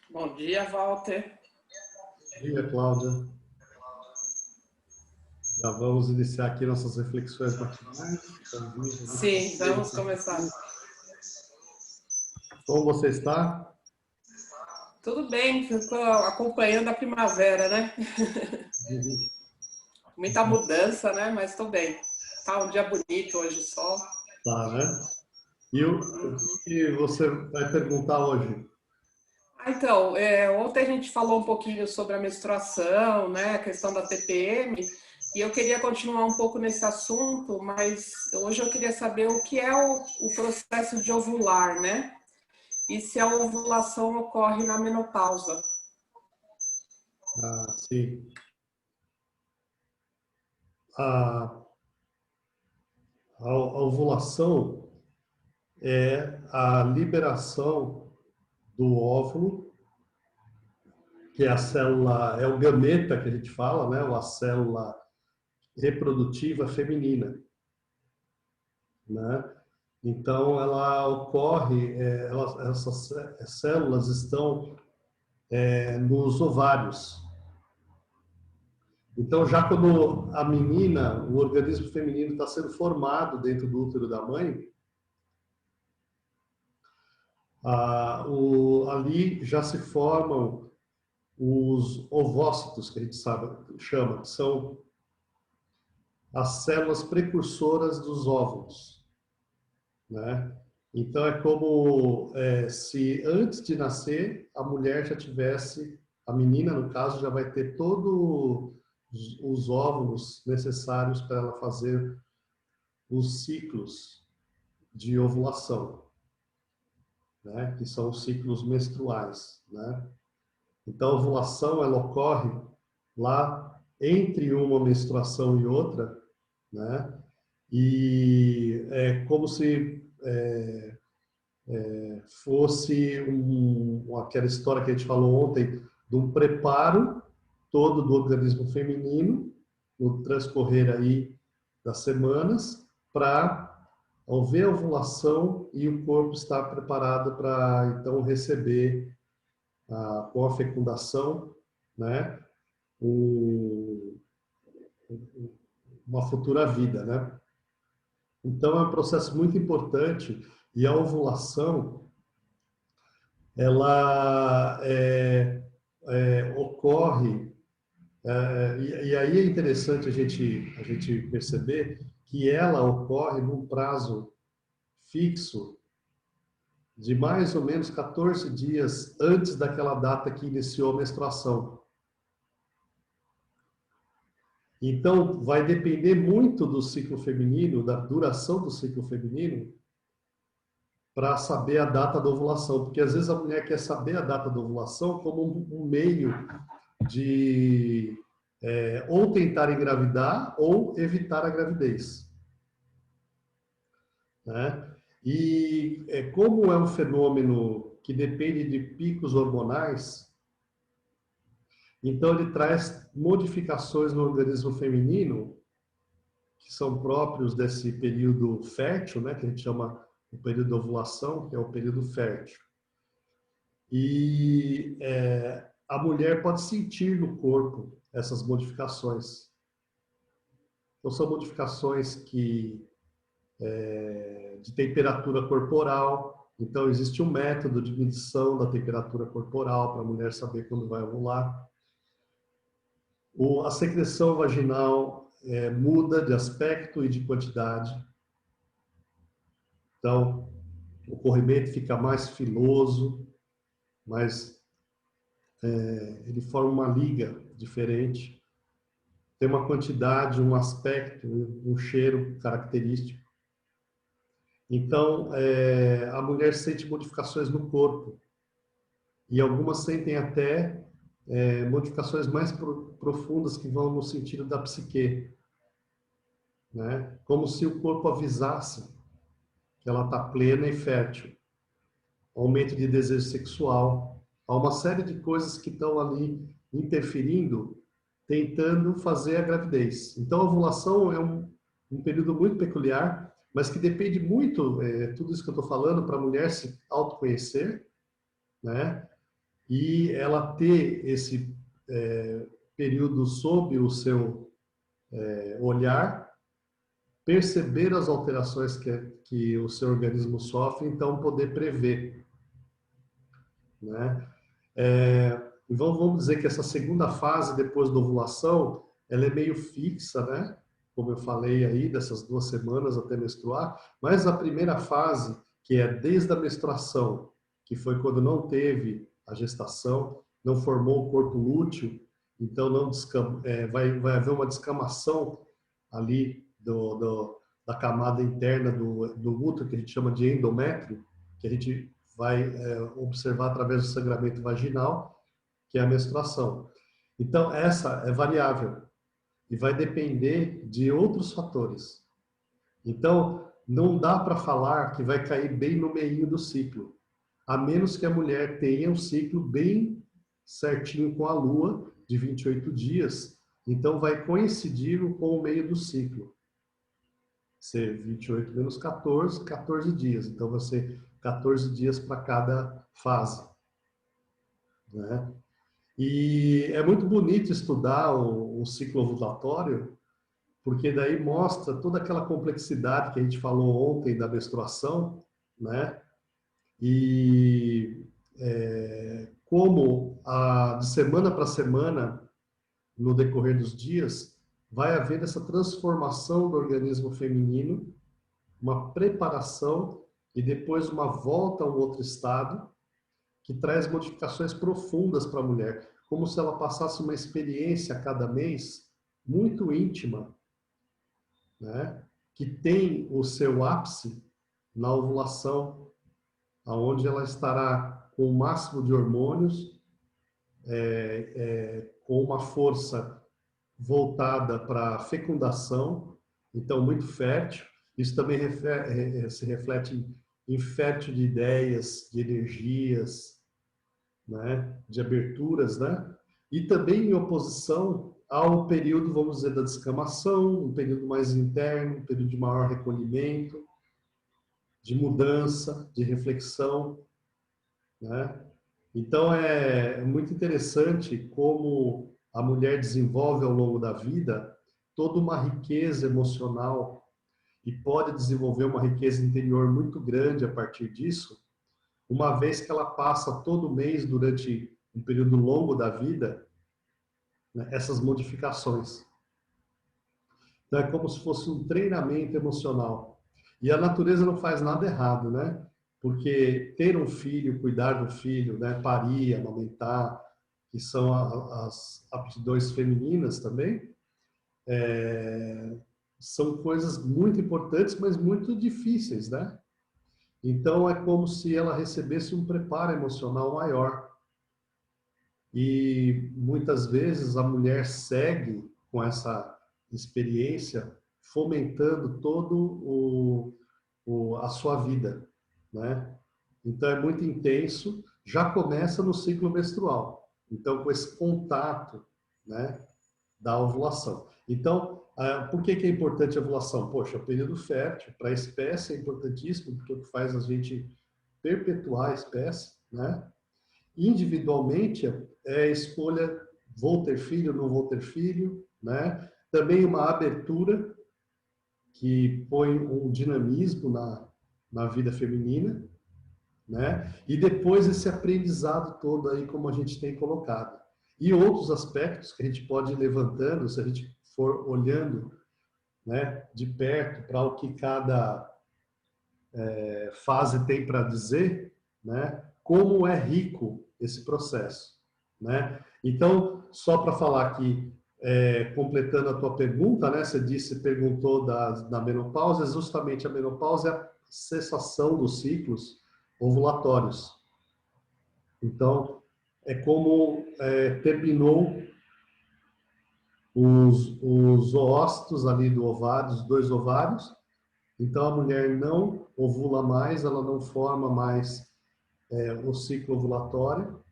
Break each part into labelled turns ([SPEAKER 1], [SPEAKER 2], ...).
[SPEAKER 1] Bom dia, Walter.
[SPEAKER 2] Bom dia, Cláudia. Já vamos iniciar aqui nossas reflexões matinais.
[SPEAKER 1] Sim, vamos começar.
[SPEAKER 2] Como você está?
[SPEAKER 1] Tudo bem, estou acompanhando a primavera, né? Muita mudança, né? Mas estou bem. Tá um dia bonito hoje, sol.
[SPEAKER 2] Tá, né? E o que você vai perguntar hoje?
[SPEAKER 1] Então, ontem a gente falou um pouquinho sobre a menstruação, né? A questão da TPM. E eu queria continuar um pouco nesse assunto, mas hoje eu queria saber o que é o processo de ovular, né? E se a ovulação ocorre na menopausa.
[SPEAKER 2] Ah, sim. A, a ovulação é a liberação do óvulo, que é a célula, é o gameta que a gente fala, né? Ou a célula reprodutiva feminina, né? Então, ela ocorre, essas células estão nos ovários. Então, já quando a menina, o organismo feminino está sendo formado dentro do útero da mãe, ali já se formam os ovócitos, que a gente chama, que são as células precursoras dos óvulos, né? Então, é como se antes de nascer, a mulher já tivesse, a menina, no caso, já vai ter todos os óvulos necessários para ela fazer os ciclos de ovulação, né? Que são os ciclos menstruais, né? Então, a ovulação, ela ocorre lá entre uma menstruação e outra, né? E é como se fosse aquela história que a gente falou ontem, de um preparo todo do organismo feminino, no transcorrer aí das semanas, para haver a ovulação e o corpo estar preparado para, então, receber, com a fecundação, né, um, uma futura vida, né? Então, é um processo muito importante e a ovulação, ela ocorre, e aí é interessante a gente perceber que ela ocorre num prazo fixo de mais ou menos 14 dias antes daquela data que iniciou a menstruação. Então, vai depender muito do ciclo feminino, da duração do ciclo feminino, para saber a data da ovulação, porque às vezes a mulher quer saber a data da ovulação como um meio de ou tentar engravidar ou evitar a gravidez, né? E como é um fenômeno que depende de picos hormonais, então ele traz modificações no organismo feminino que são próprios desse período fértil, né, que a gente chama o período de ovulação, que é o período fértil. E a mulher pode sentir no corpo essas modificações. Então, são modificações de temperatura corporal. Então, existe um método de medição da temperatura corporal para a mulher saber quando vai ovular. A secreção vaginal muda de aspecto e de quantidade. Então, o corrimento fica mais filoso, mas ele forma uma liga diferente. Tem uma quantidade, um aspecto, um cheiro característico. Então, a mulher sente modificações no corpo. E algumas sentem até modificações mais profundas que vão no sentido da psique, né? Como se o corpo avisasse que ela está plena e fértil. Aumento de desejo sexual. Há uma série de coisas que estão ali interferindo, tentando fazer a gravidez. Então, a ovulação é um período muito peculiar, mas que depende muito, tudo isso que eu estou falando, para a mulher se autoconhecer, né? e ela ter esse período sob o seu olhar, perceber as alterações que o seu organismo sofre, então poder prever, né? Então vamos dizer que essa segunda fase depois da ovulação, ela é meio fixa, né? Como eu falei aí, dessas 2 semanas até menstruar, mas a primeira fase, que é desde a menstruação, que foi quando não teve a gestação, não formou o corpo lúteo, então não vai haver uma descamação ali da camada interna do útero, que a gente chama de endométrio, que a gente vai observar através do sangramento vaginal, que é a menstruação. Então, essa é variável e vai depender de outros fatores. Então, não dá para falar que vai cair bem no meio do ciclo, a menos que a mulher tenha um ciclo bem certinho com a lua, de 28 dias, então vai coincidir com o meio do ciclo. Ser 28 menos 14, 14 dias. Então, vai ser 14 dias para cada fase, né? E é muito bonito estudar o ciclo ovulatório, porque daí mostra toda aquela complexidade que a gente falou ontem da menstruação, né? E como de semana para semana, no decorrer dos dias, vai haver essa transformação do organismo feminino, uma preparação e depois uma volta a um outro estado, que traz modificações profundas para a mulher, como se ela passasse uma experiência a cada mês muito íntima, né? Que tem o seu ápice na ovulação, aonde ela estará com o máximo de hormônios, com uma força voltada para a fecundação, então muito fértil. Isso também se reflete em fértil de ideias, de energias, né, de aberturas, né? E também em oposição ao período, vamos dizer, da descamação, um período mais interno, um período de maior recolhimento, de mudança, de reflexão, né? Então é muito interessante como a mulher desenvolve ao longo da vida toda uma riqueza emocional e pode desenvolver uma riqueza interior muito grande a partir disso, uma vez que ela passa todo mês durante um período longo da vida, né, essas modificações. Então é como se fosse um treinamento emocional. E a natureza não faz nada errado, né? Porque ter um filho, cuidar do filho, né, parir, amamentar, que são as aptidões femininas também, são coisas muito importantes, mas muito difíceis, né? Então é como se ela recebesse um preparo emocional maior. E muitas vezes a mulher segue com essa experiência fomentando a sua vida, né? Então é muito intenso, já começa no ciclo menstrual. Então com esse contato, né, da ovulação. Então, por que é importante a ovulação? Poxa, o período fértil para a espécie é importantíssimo, porque é o que faz a gente perpetuar a espécie, né? Individualmente, é a escolha, vou ter filho, não vou ter filho, né? Também uma abertura que põe um dinamismo na vida feminina, né? E depois esse aprendizado todo aí, como a gente tem colocado. E outros aspectos que a gente pode ir levantando, se a gente for olhando, né, de perto para o que cada fase tem para dizer, né? Como é rico esse processo, né? Então, só para falar aqui, completando a tua pergunta, né? Você perguntou da menopausa, justamente a menopausa é a cessação dos ciclos ovulatórios. Então, é como terminou os oócitos ali do ovário, os 2 ovários. Então, a mulher não ovula mais, ela não forma mais o ciclo ovulatório,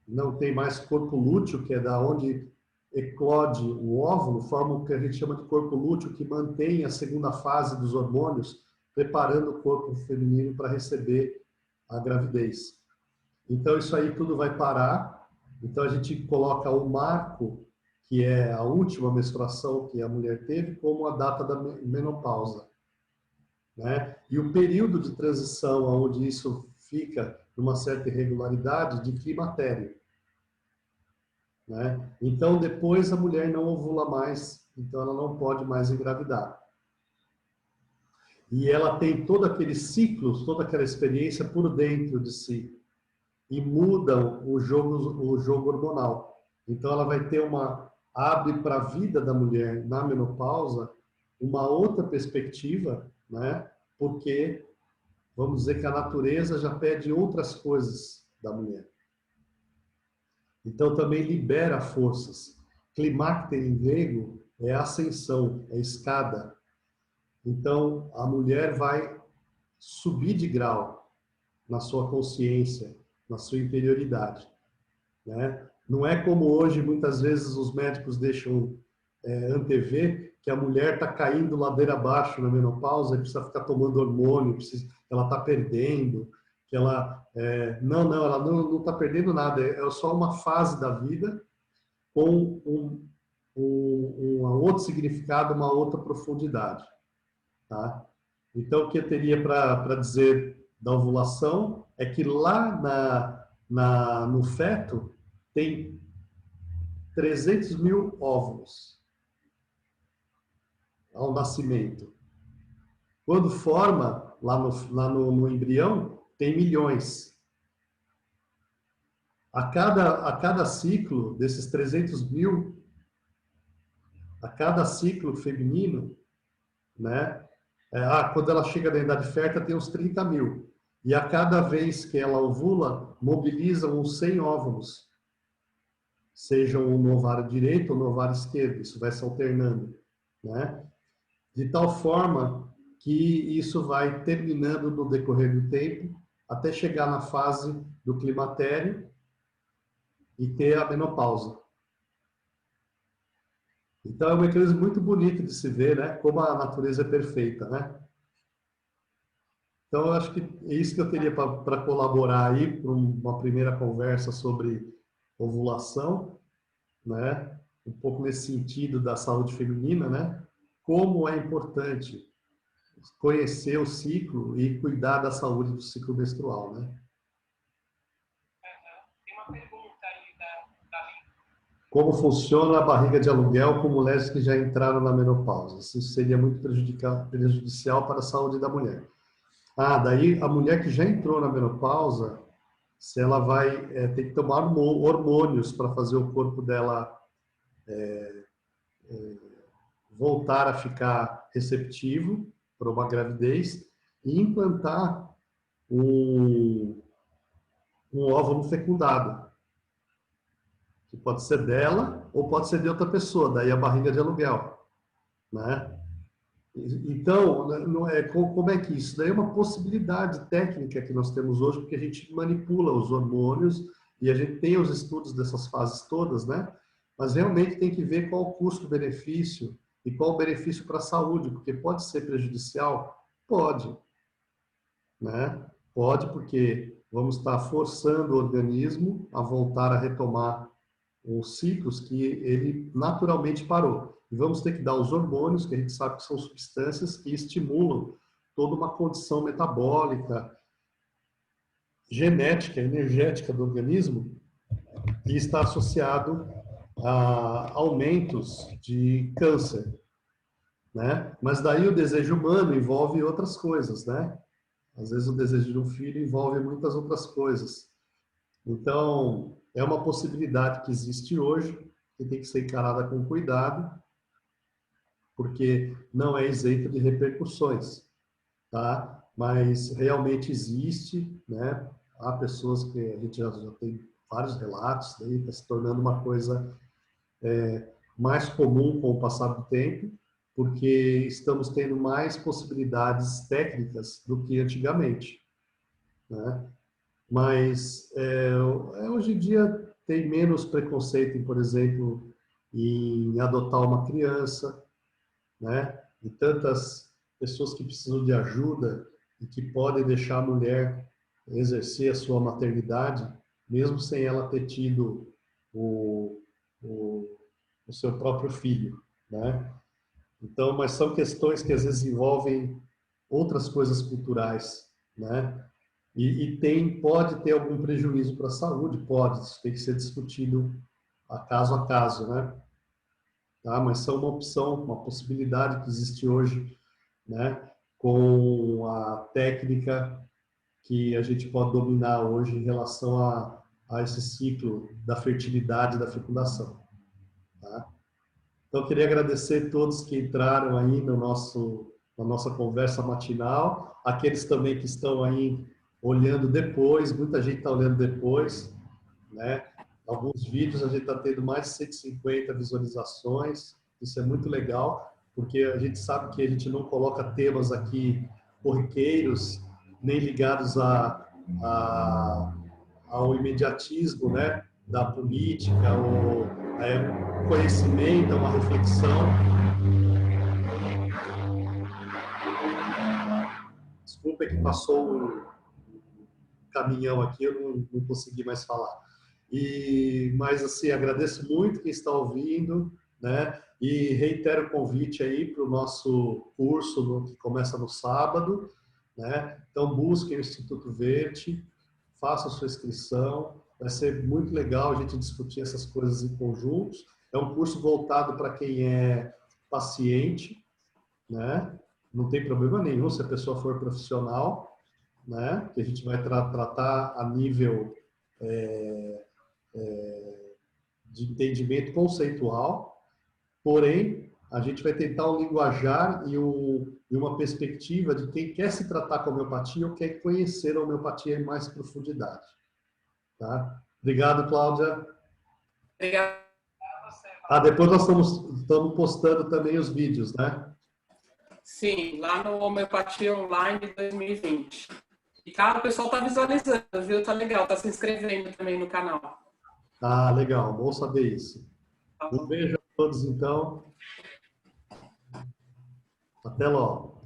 [SPEAKER 2] não tem mais corpo lúteo, que é da onde eclode o óvulo, forma o que a gente chama de corpo lúteo, que mantém a segunda fase dos hormônios, preparando o corpo feminino para receber a gravidez. Então, isso aí tudo vai parar. Então, a gente coloca o marco, que é a última menstruação que a mulher teve, como a data da menopausa, né? E o período de transição, onde isso fica numa certa irregularidade, de climatério, né? Então, depois a mulher não ovula mais, então ela não pode mais engravidar. E ela tem todo aquele ciclo, toda aquela experiência por dentro de si. E mudam o jogo hormonal. Então, ela vai ter abre para a vida da mulher na menopausa uma outra perspectiva, né? Porque, vamos dizer que a natureza já pede outras coisas da mulher. Então, também libera forças. Climacter em grego é ascensão, é escada. Então, a mulher vai subir de grau na sua consciência, na sua interioridade, né? Não é como hoje, muitas vezes, os médicos deixam antever que a mulher está caindo ladeira abaixo na menopausa e precisa ficar tomando hormônio, ela está perdendo, que ela... não, ela não está perdendo nada, é só uma fase da vida com um outro significado, uma outra profundidade, tá? Então, o que eu teria para dizer da ovulação é que lá no feto tem 300 mil óvulos ao nascimento. Quando forma, lá no embrião, tem milhões. A cada ciclo desses 300 mil, a cada ciclo feminino, né? Quando ela chega na idade fértil, tem uns 30 mil. E a cada vez que ela ovula, mobilizam uns 100 óvulos. Sejam no ovário direito ou no ovário esquerdo. Isso vai se alternando, né? De tal forma que isso vai terminando no decorrer do tempo, até chegar na fase do climatério e ter a menopausa. Então, é um mecanismo muito bonito de se ver, né? Como a natureza é perfeita, né? Então, eu acho que é isso que eu teria para colaborar aí para uma primeira conversa sobre ovulação, né? Um pouco nesse sentido da saúde feminina, né? Como é importante conhecer o ciclo e cuidar da saúde do ciclo menstrual, né?
[SPEAKER 1] Tem uma pergunta aí da
[SPEAKER 2] Como funciona a barriga de aluguel com mulheres que já entraram na menopausa? Isso seria muito prejudicial para a saúde da mulher. Daí a mulher que já entrou na menopausa, se ela vai ter que tomar hormônios para fazer o corpo dela voltar a ficar receptivo para uma gravidez e implantar um óvulo fecundado, que pode ser dela ou pode ser de outra pessoa, daí a barriga de aluguel, né? Então, como é que isso? Daí é uma possibilidade técnica que nós temos hoje, porque a gente manipula os hormônios e a gente tem os estudos dessas fases todas, né? Mas realmente tem que ver qual o custo-benefício e qual o benefício para a saúde, porque pode ser prejudicial? Pode, né? Pode, porque vamos estar forçando o organismo a voltar a retomar os ciclos que ele naturalmente parou. E vamos ter que dar os hormônios, que a gente sabe que são substâncias que estimulam toda uma condição metabólica, genética, energética do organismo, e está associado a aumentos de câncer, né? Mas daí o desejo humano envolve outras coisas, né? Às vezes o desejo de um filho envolve muitas outras coisas. Então, é uma possibilidade que existe hoje, que tem que ser encarada com cuidado, porque não é isenta de repercussões, tá? Mas realmente existe, né? Há pessoas que a gente já tem vários relatos, daí está se tornando uma coisa mais comum com o passar do tempo, porque estamos tendo mais possibilidades técnicas do que antigamente, né? Mas hoje em dia tem menos preconceito, em, por exemplo, em adotar uma criança, né? E tantas pessoas que precisam de ajuda e que podem deixar a mulher exercer a sua maternidade, mesmo sem ela ter tido o seu próprio filho, né? Então, mas são questões que às vezes envolvem outras coisas culturais, né? Pode ter algum prejuízo para a saúde, pode, isso tem que ser discutido a caso, né? Tá? Mas são uma opção, uma possibilidade que existe hoje, né? Com a técnica que a gente pode dominar hoje em relação a esse ciclo da fertilidade e da fecundação, tá? Então, eu queria agradecer a todos que entraram aí na nossa conversa matinal, aqueles também que estão aí olhando depois, muita gente está olhando depois, né? Alguns vídeos a gente está tendo mais de 150 visualizações, isso é muito legal, porque a gente sabe que a gente não coloca temas aqui corriqueiros, nem ligados ao imediatismo, né, da política, ou um conhecimento, uma reflexão. Desculpa que passou um caminhão aqui, eu não consegui mais falar. Mas assim, agradeço muito quem está ouvindo, né? E reitero o convite aí para o nosso curso que começa no sábado, né? Então busquem o Instituto Verde, façam sua inscrição, vai ser muito legal a gente discutir essas coisas em conjuntos. É um curso voltado para quem é paciente, né? Não tem problema nenhum se a pessoa for profissional, né? Que a gente vai tratar a nível de entendimento conceitual, porém, a gente vai tentar um linguajar e uma perspectiva de quem quer se tratar com homeopatia ou quer conhecer a homeopatia em mais profundidade. Tá? Obrigado, Cláudia.
[SPEAKER 1] Obrigada.
[SPEAKER 2] Depois nós estamos postando também os vídeos, né?
[SPEAKER 1] Sim, lá no Homeopatia Online 2020. E, cara, o pessoal está visualizando, viu? Tá legal, tá se inscrevendo também no canal.
[SPEAKER 2] Legal, bom saber isso. Um beijo a todos, então. Até logo.